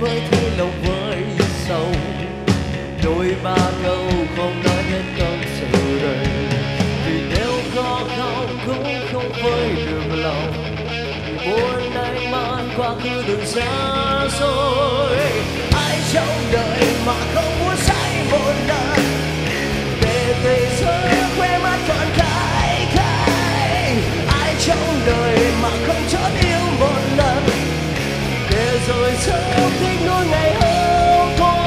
mới thấy lòng với sầu. Đôi ba câu không nói hết tâm sự đời, vì nếu có khóc cũng không vơi được lòng. Muốn anh mang quá khứ đường xa xôi, ai trong đời mà không muốn say một lần, để ngày xưa quê mắt còn cay cay. Ai trong đời mà không chót yêu một lần, để rồi sớm thích nỗi ngày hôm qua.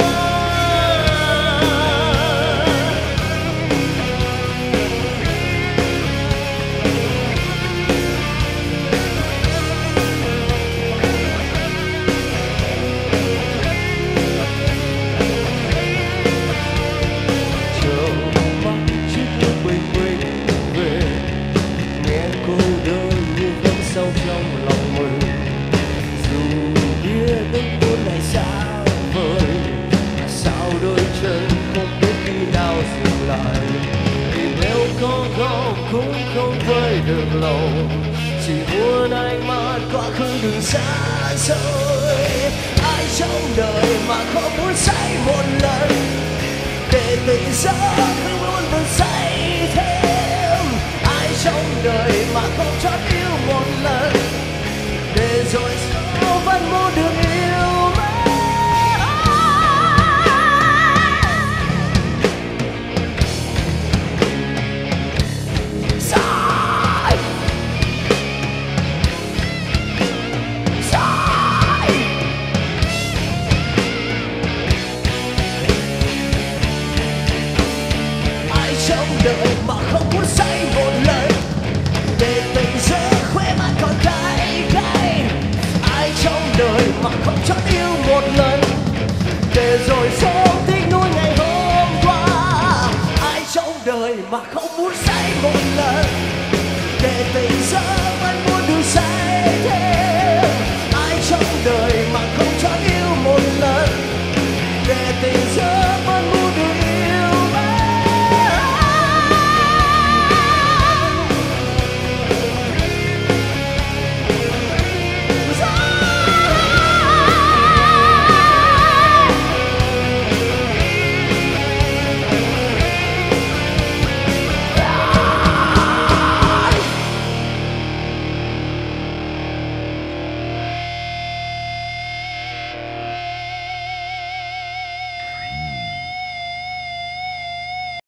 Trong lòng mình dù biết ước muốn này xa vời, sao đôi chân không biết khi nào dừng lại. Vì nếu có khóc cũng không vơi được lòng, chỉ muốn anh mang quá khứ đừng xa xôi. Ai trong đời mà không muốn say một lần, để tình giấc không muốn vẫn say thêm. Ai trong đời mà không chót yêu một lần, để rồi sau vẫn muốn được yêu mãi. Sai sai, ai trong đời mà không